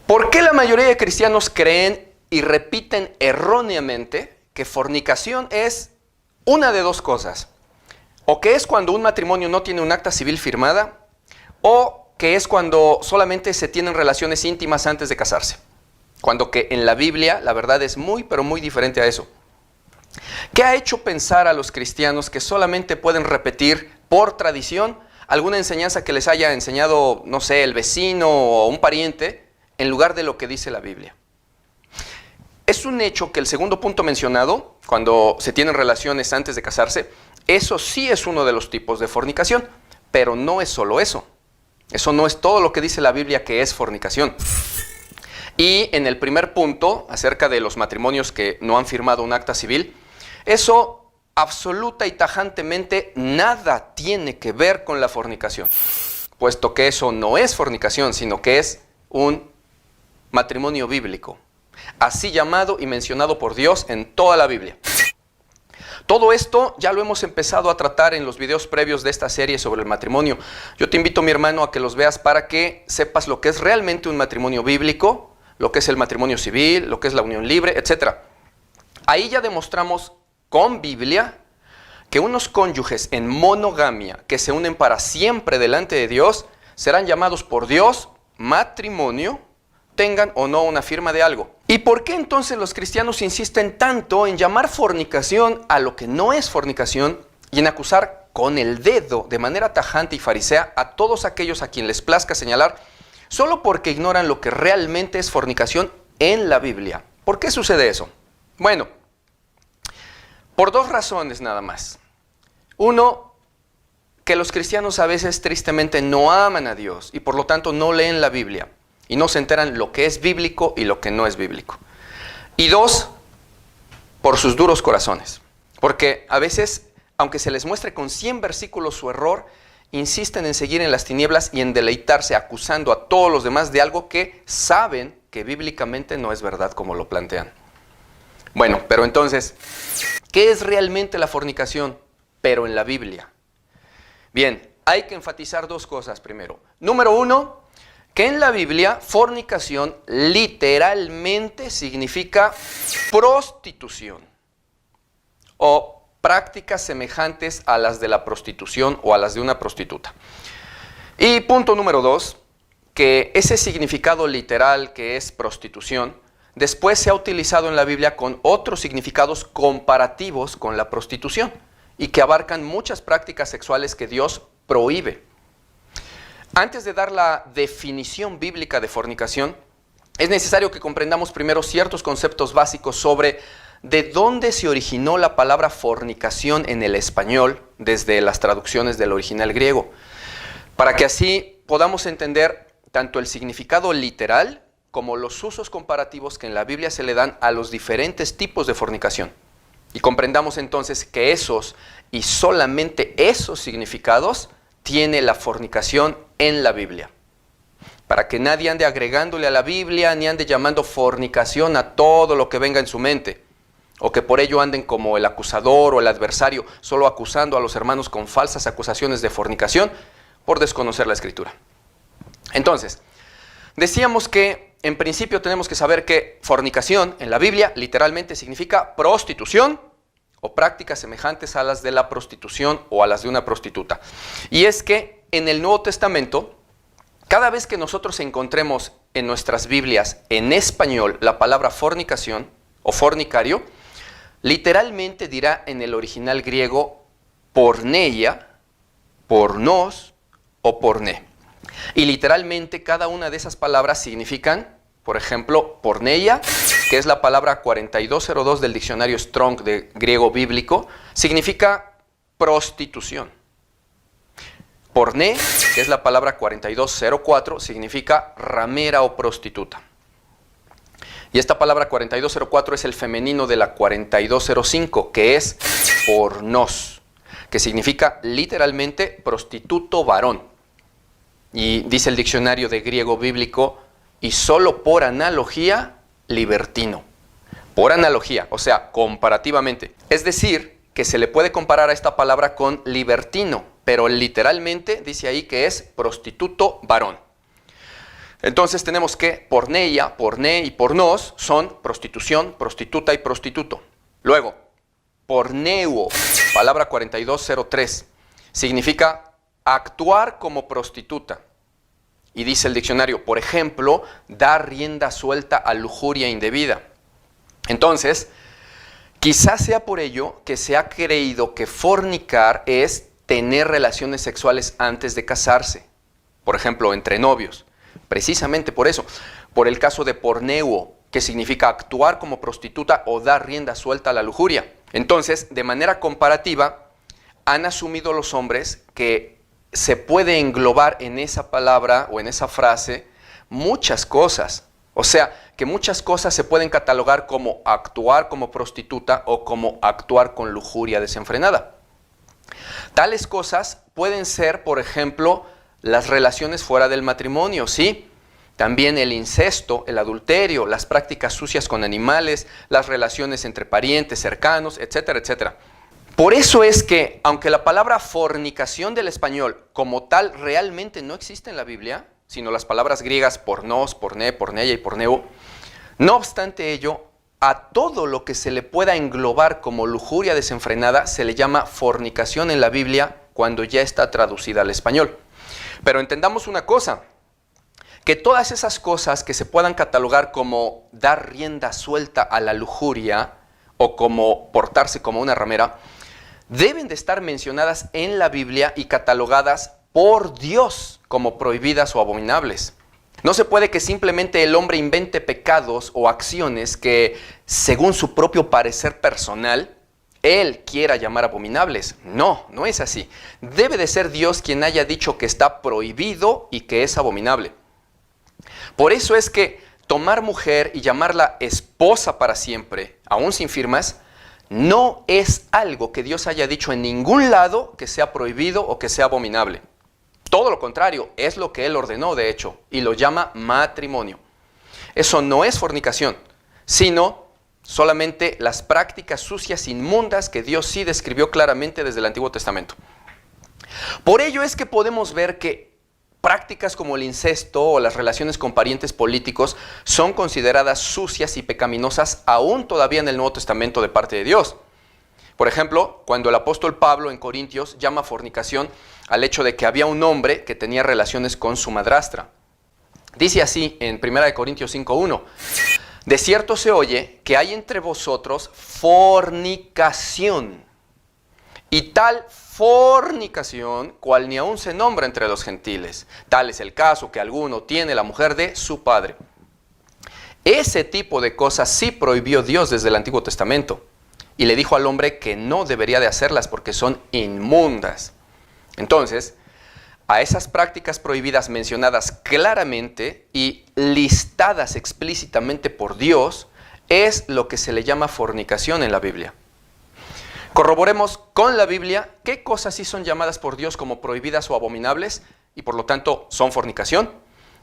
¿Por qué la mayoría de cristianos creen y repiten erróneamente que fornicación es una de dos cosas? O que es cuando un matrimonio no tiene un acta civil firmada, o que es cuando solamente se tienen relaciones íntimas antes de casarse. Cuando que en la Biblia la verdad es muy, pero muy diferente a eso. ¿Qué ha hecho pensar a los cristianos que solamente pueden repetir por tradición alguna enseñanza que les haya enseñado, no sé, el vecino o un pariente, en lugar de lo que dice la Biblia? Es un hecho que el segundo punto mencionado, cuando se tienen relaciones antes de casarse, eso sí es uno de los tipos de fornicación, pero no es solo eso. Eso no es todo lo que dice la Biblia que es fornicación. Y en el primer punto, acerca de los matrimonios que no han firmado un acta civil, eso absoluta y tajantemente nada tiene que ver con la fornicación, puesto que eso no es fornicación, sino que es un matrimonio bíblico, así llamado y mencionado por Dios en toda la Biblia. Todo esto ya lo hemos empezado a tratar en los videos previos de esta serie sobre el matrimonio. Yo te invito, mi hermano, a que los veas para que sepas lo que es realmente un matrimonio bíblico, lo que es el matrimonio civil, lo que es la unión libre, etc. Ahí ya demostramos con Biblia que unos cónyuges en monogamia que se unen para siempre delante de Dios serán llamados por Dios matrimonio, tengan o no una firma de algo. ¿Y por qué entonces los cristianos insisten tanto en llamar fornicación a lo que no es fornicación y en acusar con el dedo de manera tajante y farisea a todos aquellos a quien les plazca señalar solo porque ignoran lo que realmente es fornicación en la Biblia? ¿Por qué sucede eso? Bueno, por dos razones nada más. Uno, que los cristianos a veces tristemente no aman a Dios y por lo tanto no leen la Biblia y no se enteran lo que es bíblico y lo que no es bíblico. Y dos, por sus duros corazones. Porque a veces, aunque se les muestre con 100 versículos su error, insisten en seguir en las tinieblas y en deleitarse acusando a todos los demás de algo que saben que bíblicamente no es verdad como lo plantean. Bueno, pero entonces, ¿qué es realmente la fornicación, pero en la Biblia? Bien, hay que enfatizar dos cosas primero. Número uno, que en la Biblia fornicación literalmente significa prostitución o prácticas semejantes a las de la prostitución o a las de una prostituta. Y punto número dos, que ese significado literal que es prostitución después se ha utilizado en la Biblia con otros significados comparativos con la prostitución y que abarcan muchas prácticas sexuales que Dios prohíbe. Antes de dar la definición bíblica de fornicación, es necesario que comprendamos primero ciertos conceptos básicos sobre de dónde se originó la palabra fornicación en el español desde las traducciones del original griego, para que así podamos entender tanto el significado literal como los usos comparativos que en la Biblia se le dan a los diferentes tipos de fornicación. Y comprendamos entonces que esos y solamente esos significados tiene la fornicación en la Biblia. Para que nadie ande agregándole a la Biblia ni ande llamando fornicación a todo lo que venga en su mente. O que por ello anden como el acusador o el adversario, solo acusando a los hermanos con falsas acusaciones de fornicación por desconocer la Escritura. Entonces, decíamos que en principio tenemos que saber que fornicación en la Biblia literalmente significa prostitución o prácticas semejantes a las de la prostitución o a las de una prostituta. Y es que en el Nuevo Testamento, cada vez que nosotros encontremos en nuestras Biblias en español la palabra fornicación o fornicario, literalmente dirá en el original griego porneia, pornos o porné. Y literalmente cada una de esas palabras significan, por ejemplo, porneia, que es la palabra 4202 del diccionario Strong de griego bíblico, significa prostitución. Porné, que es la palabra 4204, significa ramera o prostituta. Y esta palabra 4204 es el femenino de la 4205, que es pornos, que significa literalmente prostituto varón. Y dice el diccionario de griego bíblico, y solo por analogía, libertino. Por analogía, o sea, comparativamente. Es decir, que se le puede comparar a esta palabra con libertino, pero literalmente dice ahí que es prostituto varón. Entonces tenemos que porneia, porné y pornos son prostitución, prostituta y prostituto. Luego, porneuo, palabra 4203, significa actuar como prostituta. Y dice el diccionario, por ejemplo, dar rienda suelta a lujuria indebida. Entonces, quizás sea por ello que se ha creído que fornicar es tener relaciones sexuales antes de casarse. Por ejemplo, entre novios. Precisamente por eso, por el caso de porneuo, que significa actuar como prostituta o dar rienda suelta a la lujuria. Entonces, de manera comparativa, han asumido los hombres que se puede englobar en esa palabra o en esa frase muchas cosas. O sea, que muchas cosas se pueden catalogar como actuar como prostituta o como actuar con lujuria desenfrenada. Tales cosas pueden ser, por ejemplo, las relaciones fuera del matrimonio, ¿sí? También el incesto, el adulterio, las prácticas sucias con animales, las relaciones entre parientes cercanos, etcétera, etcétera. Por eso es que, aunque la palabra fornicación del español como tal realmente no existe en la Biblia, sino las palabras griegas pornos, porné, porneia y porneo, no obstante ello, a todo lo que se le pueda englobar como lujuria desenfrenada se le llama fornicación en la Biblia cuando ya está traducida al español. Pero entendamos una cosa, que todas esas cosas que se puedan catalogar como dar rienda suelta a la lujuria o como portarse como una ramera, deben de estar mencionadas en la Biblia y catalogadas por Dios como prohibidas o abominables. No se puede que simplemente el hombre invente pecados o acciones que, según su propio parecer personal, él quiera llamar abominables. No, no es así. Debe de ser Dios quien haya dicho que está prohibido y que es abominable. Por eso es que tomar mujer y llamarla esposa para siempre, aún sin firmas, no es algo que Dios haya dicho en ningún lado que sea prohibido o que sea abominable. Todo lo contrario, es lo que Él ordenó, de hecho, y lo llama matrimonio. Eso no es fornicación, sino solamente las prácticas sucias, inmundas, que Dios sí describió claramente desde el Antiguo Testamento. Por ello es que podemos ver que prácticas como el incesto o las relaciones con parientes políticos son consideradas sucias y pecaminosas aún todavía en el Nuevo Testamento de parte de Dios. Por ejemplo, cuando el apóstol Pablo en Corintios llama fornicación al hecho de que había un hombre que tenía relaciones con su madrastra. Dice así en 1 Corintios 5:1, de cierto se oye que hay entre vosotros fornicación, y tal fornicación cual ni aún se nombra entre los gentiles. Tal es el caso que alguno tiene la mujer de su padre. Ese tipo de cosas sí prohibió Dios desde el Antiguo Testamento. Y le dijo al hombre que no debería de hacerlas porque son inmundas. Entonces, a esas prácticas prohibidas mencionadas claramente y listadas explícitamente por Dios, es lo que se le llama fornicación en la Biblia. Corroboremos con la Biblia qué cosas sí son llamadas por Dios como prohibidas o abominables y por lo tanto son fornicación.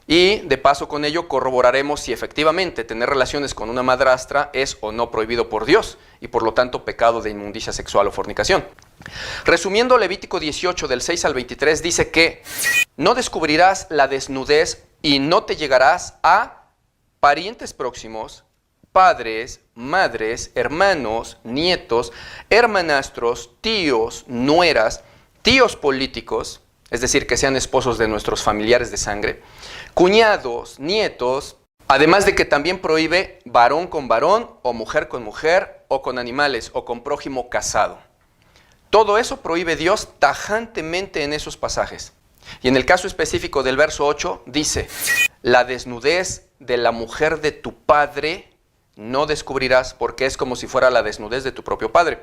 Y de paso con ello corroboraremos si efectivamente tener relaciones con una madrastra es o no prohibido por Dios y por lo tanto pecado de inmundicia sexual o fornicación. Resumiendo, Levítico 18 del 6 al 23 dice que no descubrirás la desnudez y no te llegarás a parientes próximos, padres, madres, hermanos, nietos, hermanastros, tíos, nueras, tíos políticos, es decir, que sean esposos de nuestros familiares de sangre, cuñados, nietos, además de que también prohíbe varón con varón o mujer con mujer o con animales o con prójimo casado. Todo eso prohíbe Dios tajantemente en esos pasajes. Y en el caso específico del verso 8 dice, la desnudez de la mujer de tu padre no descubrirás porque es como si fuera la desnudez de tu propio padre.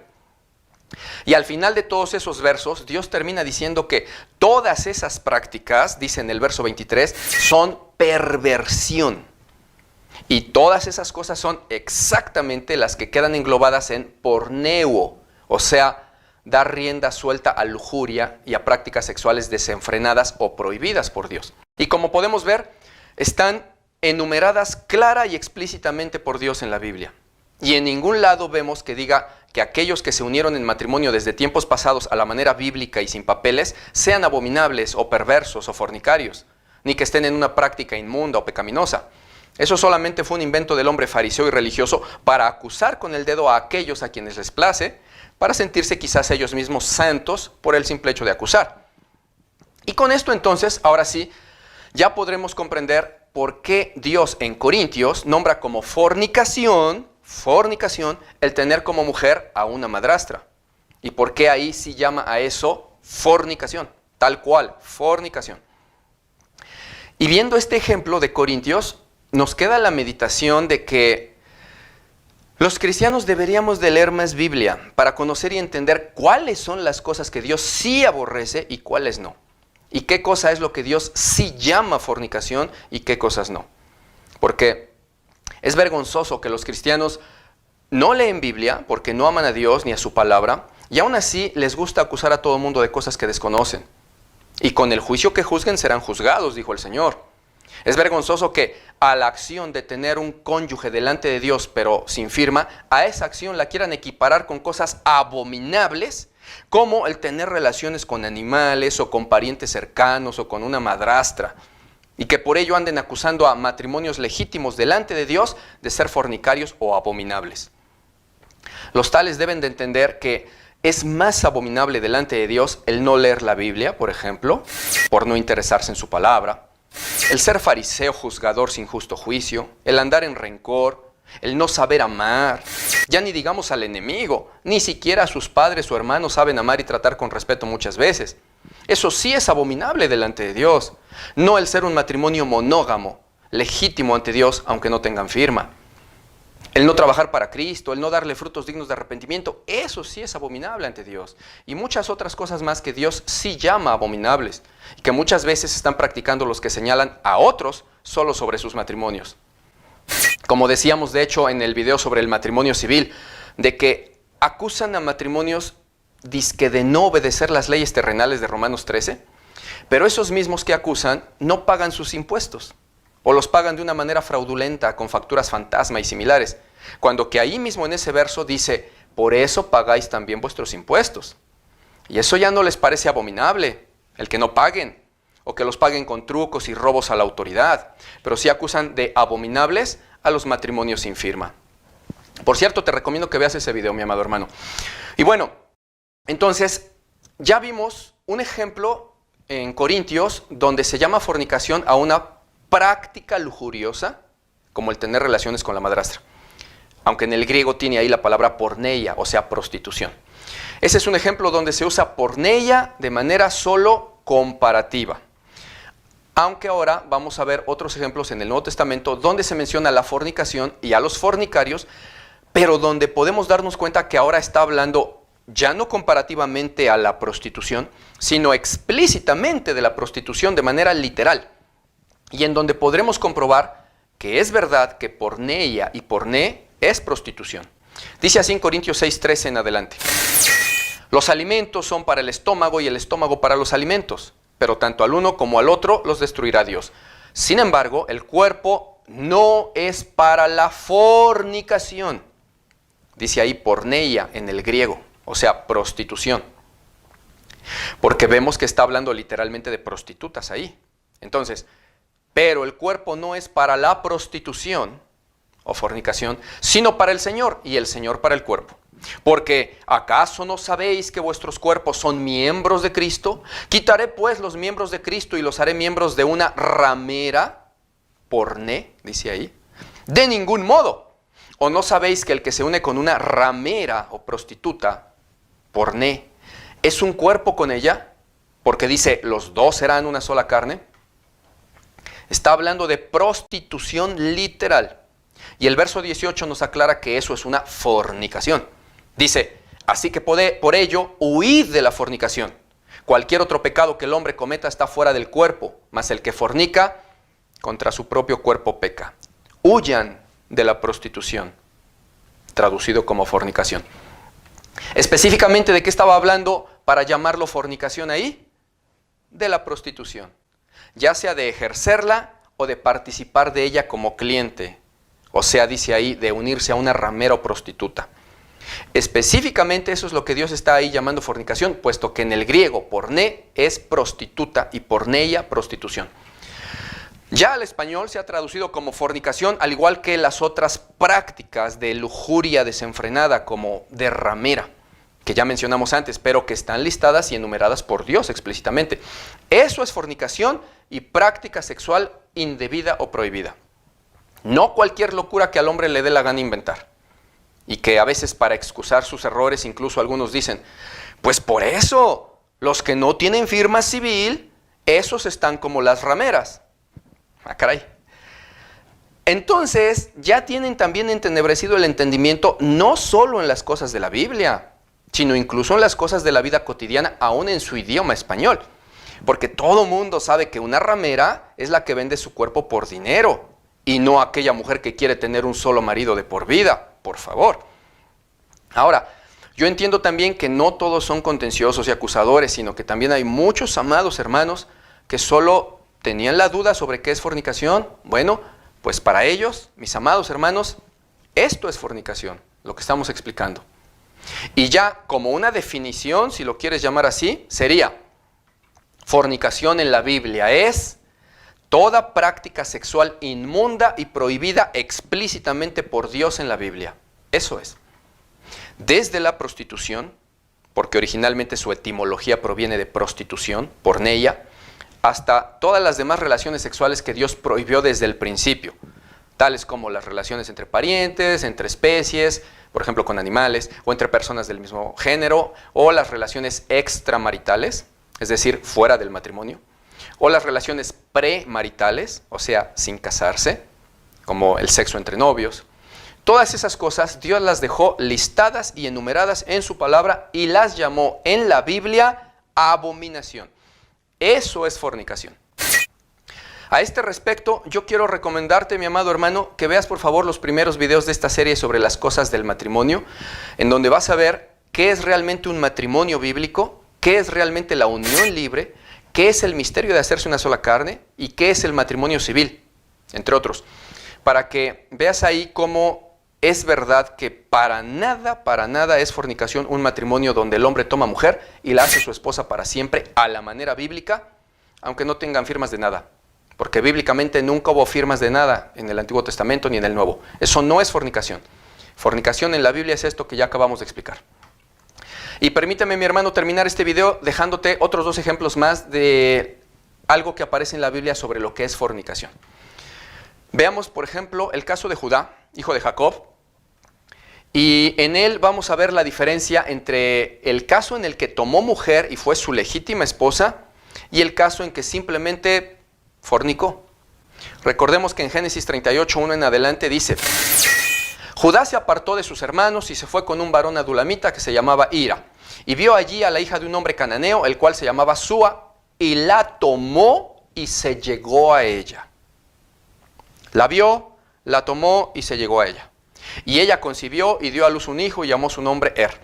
Y al final de todos esos versos, Dios termina diciendo que todas esas prácticas, dice en el verso 23, son perversión. Y todas esas cosas son exactamente las que quedan englobadas en porneo, o sea, dar rienda suelta a lujuria y a prácticas sexuales desenfrenadas o prohibidas por Dios. Y como podemos ver, están enumeradas clara y explícitamente por Dios en la Biblia. Y en ningún lado vemos que diga que aquellos que se unieron en matrimonio desde tiempos pasados a la manera bíblica y sin papeles sean abominables o perversos o fornicarios. ni que estén en una práctica inmunda o pecaminosa. Eso solamente fue un invento del hombre fariseo y religioso para acusar con el dedo a aquellos a quienes les place, para sentirse quizás ellos mismos santos por el simple hecho de acusar. Y con esto entonces, ahora sí, ya podremos comprender por qué Dios en Corintios nombra como fornicación, el tener como mujer a una madrastra. Y por qué ahí sí llama a eso fornicación, tal cual, fornicación. Y viendo este ejemplo de Corintios, nos queda la meditación de que los cristianos deberíamos de leer más Biblia para conocer y entender cuáles son las cosas que Dios sí aborrece y cuáles no. Y qué cosa es lo que Dios sí llama fornicación y qué cosas no. Porque es vergonzoso que los cristianos no leen Biblia porque no aman a Dios ni a su palabra y aún así les gusta acusar a todo el mundo de cosas que desconocen. Y con el juicio que juzguen serán juzgados, dijo el Señor. Es vergonzoso que a la acción de tener un cónyuge delante de Dios pero sin firma, a esa acción la quieran equiparar con cosas abominables como el tener relaciones con animales o con parientes cercanos o con una madrastra. Y que por ello anden acusando a matrimonios legítimos delante de Dios de ser fornicarios o abominables. Los tales deben de entender que es más abominable delante de Dios el no leer la Biblia, por ejemplo, por no interesarse en su palabra, el ser fariseo juzgador sin justo juicio, el andar en rencor, el no saber amar, ya ni digamos al enemigo, ni siquiera a sus padres o hermanos saben amar y tratar con respeto muchas veces. Eso sí es abominable delante de Dios, no el ser un matrimonio monógamo, legítimo ante Dios aunque no tengan firma. El no trabajar para Cristo, el no darle frutos dignos de arrepentimiento, eso sí es abominable ante Dios. Y muchas otras cosas más que Dios sí llama abominables, y que muchas veces están practicando los que señalan a otros solo sobre sus matrimonios. Como decíamos de hecho en el video sobre el matrimonio civil, de que acusan a matrimonios dizque de no obedecer las leyes terrenales de Romanos 13, pero esos mismos que acusan no pagan sus impuestos. O los pagan de una manera fraudulenta, con facturas fantasma y similares, cuando que ahí mismo en ese verso dice, por eso pagáis también vuestros impuestos. Y eso ya no les parece abominable, el que no paguen, o que los paguen con trucos y robos a la autoridad, pero sí acusan de abominables a los matrimonios sin firma. Por cierto, te recomiendo que veas ese video, mi amado hermano. Y bueno, entonces, ya vimos un ejemplo en Corintios donde se llama fornicación a una práctica lujuriosa, como el tener relaciones con la madrastra. Aunque en el griego tiene ahí la palabra porneia, o sea, prostitución. Ese es un ejemplo donde se usa porneia de manera solo comparativa. Aunque ahora vamos a ver otros ejemplos en el Nuevo Testamento donde se menciona la fornicación y a los fornicarios, pero donde podemos darnos cuenta que ahora está hablando ya no comparativamente a la prostitución, sino explícitamente de la prostitución de manera literal. Y en donde podremos comprobar que es verdad que porneia y porné es prostitución. Dice así en Corintios 6:13 en adelante. Los alimentos son para el estómago y el estómago para los alimentos, pero tanto al uno como al otro los destruirá Dios. Sin embargo, el cuerpo no es para la fornicación. Dice ahí porneia en el griego, o sea, prostitución. Porque vemos que está hablando literalmente de prostitutas ahí. Entonces, pero el cuerpo no es para la prostitución o fornicación, sino para el Señor y el Señor para el cuerpo. Porque ¿acaso no sabéis que vuestros cuerpos son miembros de Cristo? Quitaré pues los miembros de Cristo y los haré miembros de una ramera, porné, dice ahí. De ningún modo. ¿O no sabéis que el que se une con una ramera o prostituta, porné, es un cuerpo con ella? Porque dice, los dos serán una sola carne. Está hablando de prostitución literal. Y el verso 18 nos aclara que eso es una fornicación. Dice, así que por ello, huid de la fornicación. Cualquier otro pecado que el hombre cometa está fuera del cuerpo, mas el que fornica, contra su propio cuerpo peca. Huyan de la prostitución, traducido como fornicación. Específicamente, ¿de qué estaba hablando para llamarlo fornicación ahí? De la prostitución. Ya sea de ejercerla o de participar de ella como cliente. O sea, dice ahí, de unirse a una ramera o prostituta. Específicamente eso es lo que Dios está ahí llamando fornicación, puesto que en el griego porné es prostituta y porneia prostitución. Ya al español se ha traducido como fornicación, al igual que las otras prácticas de lujuria desenfrenada como de ramera, que ya mencionamos antes, pero que están listadas y enumeradas por Dios explícitamente. Eso es fornicación y práctica sexual indebida o prohibida. No cualquier locura que al hombre le dé la gana inventar. Y que a veces para excusar sus errores, incluso algunos dicen, pues por eso, los que no tienen firma civil, esos están como las rameras. Ah, caray. Entonces, ya tienen también entenebrecido el entendimiento no solo en las cosas de la Biblia, sino incluso en las cosas de la vida cotidiana, aún en su idioma español. Porque todo mundo sabe que una ramera es la que vende su cuerpo por dinero, y no aquella mujer que quiere tener un solo marido de por vida, por favor. Ahora, yo entiendo también que no todos son contenciosos y acusadores, sino que también hay muchos amados hermanos que solo tenían la duda sobre qué es fornicación. Bueno, pues para ellos, mis amados hermanos, esto es fornicación, lo que estamos explicando. Y ya como una definición, si lo quieres llamar así, sería: fornicación en la Biblia es toda práctica sexual inmunda y prohibida explícitamente por Dios en la Biblia. Eso es. Desde la prostitución, porque originalmente su etimología proviene de prostitución, porneia, hasta todas las demás relaciones sexuales que Dios prohibió desde el principio, tales como las relaciones entre parientes, entre especies, por ejemplo con animales, o entre personas del mismo género, o las relaciones extramaritales, es decir, fuera del matrimonio, o las relaciones premaritales, o sea, sin casarse, como el sexo entre novios. Todas esas cosas Dios las dejó listadas y enumeradas en su palabra y las llamó en la Biblia abominación. Eso es fornicación. A este respecto, yo quiero recomendarte, mi amado hermano, que veas por favor los primeros videos de esta serie sobre las cosas del matrimonio, en donde vas a ver qué es realmente un matrimonio bíblico, qué es realmente la unión libre, qué es el misterio de hacerse una sola carne y qué es el matrimonio civil, entre otros, para que veas ahí cómo es verdad que para nada es fornicación un matrimonio donde el hombre toma mujer y la hace su esposa para siempre a la manera bíblica, aunque no tengan firmas de nada. Porque bíblicamente nunca hubo firmas de nada en el Antiguo Testamento ni en el Nuevo. Eso no es fornicación. Fornicación en la Biblia es esto que ya acabamos de explicar. Y permíteme, mi hermano, terminar este video dejándote otros dos ejemplos más de algo que aparece en la Biblia sobre lo que es fornicación. Veamos, por ejemplo, el caso de Judá, hijo de Jacob. Y en él vamos a ver la diferencia entre el caso en el que tomó mujer y fue su legítima esposa y el caso en que simplemente fornicó. Recordemos que en Génesis 38:1 en adelante dice: Judá se apartó de sus hermanos y se fue con un varón adulamita que se llamaba Ira, y vio allí a la hija de un hombre cananeo, el cual se llamaba Súa, y la tomó y se llegó a ella. La vio, la tomó y se llegó a ella. Y ella concibió y dio a luz un hijo y llamó su nombre Er.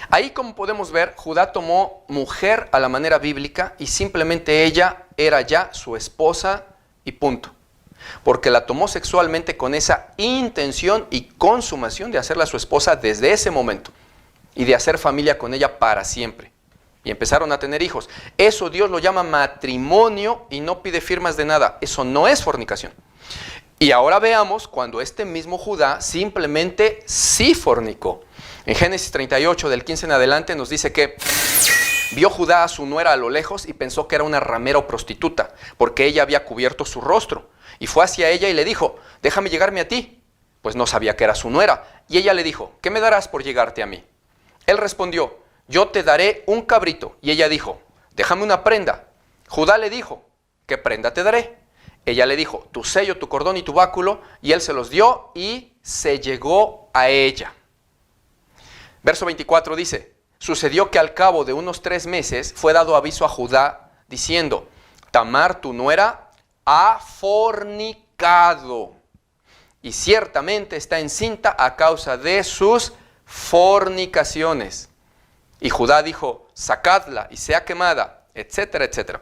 Ahí, como podemos ver, Judá tomó mujer a la manera bíblica y simplemente ella era ya su esposa y punto. Porque la tomó sexualmente con esa intención y consumación de hacerla su esposa desde ese momento y de hacer familia con ella para siempre. Y empezaron a tener hijos. Eso Dios lo llama matrimonio y no pide firmas de nada. Eso no es fornicación. Y ahora veamos cuando este mismo Judá simplemente sí fornicó. En Génesis 38, del 15 en adelante, nos dice que vio Judá a su nuera a lo lejos y pensó que era una ramera o prostituta, porque ella había cubierto su rostro. Y fue hacia ella y le dijo: déjame llegarme a ti. Pues no sabía que era su nuera. Y ella le dijo: ¿qué me darás por llegarte a mí? Él respondió: yo te daré un cabrito. Y ella dijo: déjame una prenda. Judá le dijo: ¿qué prenda te daré? Ella le dijo: tu sello, tu cordón y tu báculo. Y él se los dio y se llegó a ella. Verso 24 dice: sucedió que al cabo de unos 3 meses fue dado aviso a Judá diciendo: Tamar, tu nuera, ha fornicado y ciertamente está encinta a causa de sus fornicaciones. Y Judá dijo: sacadla y sea quemada, etcétera, etcétera.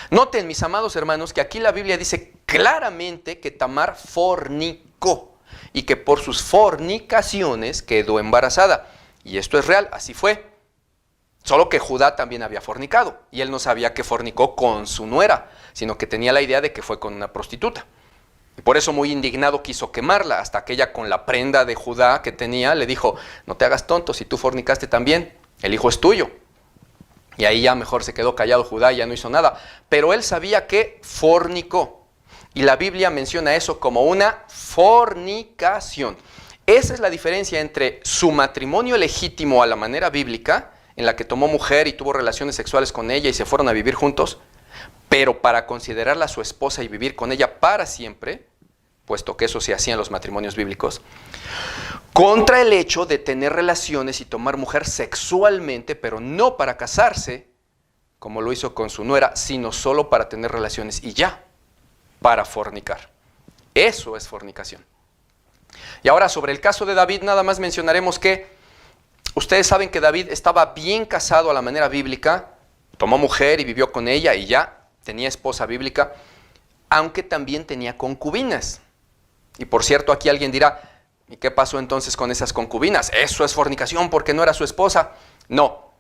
Noten, mis amados hermanos, que aquí la Biblia dice claramente que Tamar fornicó y que por sus fornicaciones quedó embarazada. Y esto es real, así fue. Solo que Judá también había fornicado, y él no sabía que fornicó con su nuera, sino que tenía la idea de que fue con una prostituta. Y por eso, muy indignado, quiso quemarla, hasta que ella, con la prenda de Judá que tenía, le dijo: no te hagas tonto, si tú fornicaste también, el hijo es tuyo. Y ahí ya mejor se quedó callado Judá y ya no hizo nada. Pero él sabía que fornicó. Y la Biblia menciona eso como una fornicación. Esa es la diferencia entre su matrimonio legítimo a la manera bíblica, en la que tomó mujer y tuvo relaciones sexuales con ella y se fueron a vivir juntos, pero para considerarla su esposa y vivir con ella para siempre, puesto que eso se hacía en los matrimonios bíblicos, contra el hecho de tener relaciones y tomar mujer sexualmente, pero no para casarse, como lo hizo con su nuera, sino solo para tener relaciones y ya, para fornicar. Eso es fornicación. Y ahora, sobre el caso de David, nada más mencionaremos que ustedes saben que David estaba bien casado a la manera bíblica, tomó mujer y vivió con ella y ya, tenía esposa bíblica, aunque también tenía concubinas. Y por cierto, aquí alguien dirá: ¿y qué pasó entonces con esas concubinas? Eso es fornicación porque no era su esposa. No,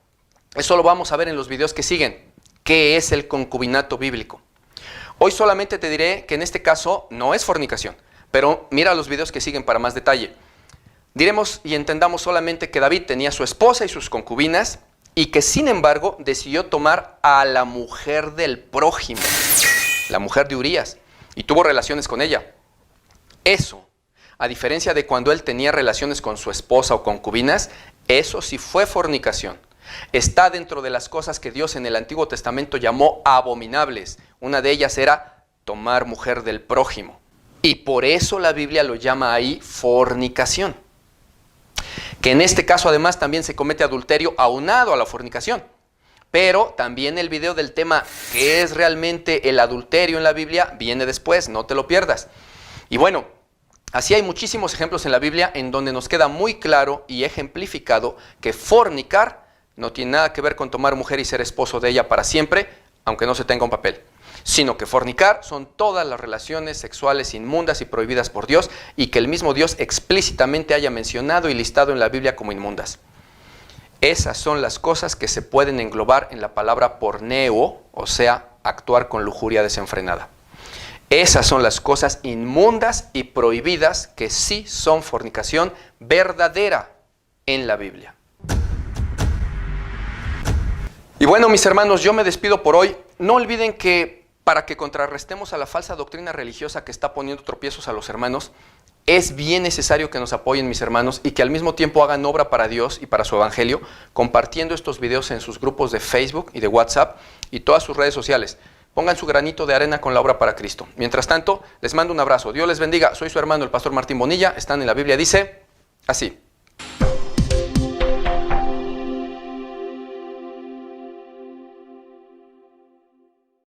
eso lo vamos a ver en los videos que siguen. ¿Qué es el concubinato bíblico? Hoy solamente te diré que en este caso no es fornicación, pero mira los videos que siguen para más detalle. Diremos y entendamos solamente que David tenía su esposa y sus concubinas, y que sin embargo decidió tomar a la mujer del prójimo, la mujer de Urías, y tuvo relaciones con ella. Eso, a diferencia de cuando él tenía relaciones con su esposa o concubinas, eso sí fue fornicación. Está dentro de las cosas que Dios en el Antiguo Testamento llamó abominables. Una de ellas era tomar mujer del prójimo. Y por eso la Biblia lo llama ahí fornicación. Que en este caso además también se comete adulterio aunado a la fornicación. Pero también el video del tema ¿qué es realmente el adulterio en la Biblia? Viene después, no te lo pierdas. Y bueno, así hay muchísimos ejemplos en la Biblia en donde nos queda muy claro y ejemplificado que fornicar no tiene nada que ver con tomar mujer y ser esposo de ella para siempre, aunque no se tenga un papel, sino que fornicar son todas las relaciones sexuales inmundas y prohibidas por Dios, y que el mismo Dios explícitamente haya mencionado y listado en la Biblia como inmundas. Esas son las cosas que se pueden englobar en la palabra porneo, o sea, actuar con lujuria desenfrenada. Esas son las cosas inmundas y prohibidas que sí son fornicación verdadera en la Biblia. Y bueno, mis hermanos, yo me despido por hoy. No olviden que para que contrarrestemos a la falsa doctrina religiosa que está poniendo tropiezos a los hermanos, es bien necesario que nos apoyen, mis hermanos, y que al mismo tiempo hagan obra para Dios y para su evangelio, compartiendo estos videos en sus grupos de Facebook y de WhatsApp y todas sus redes sociales. Pongan su granito de arena con la obra para Cristo. Mientras tanto, les mando un abrazo. Dios les bendiga. Soy su hermano, el pastor Martín Bonilla. Están en la Biblia, dice así.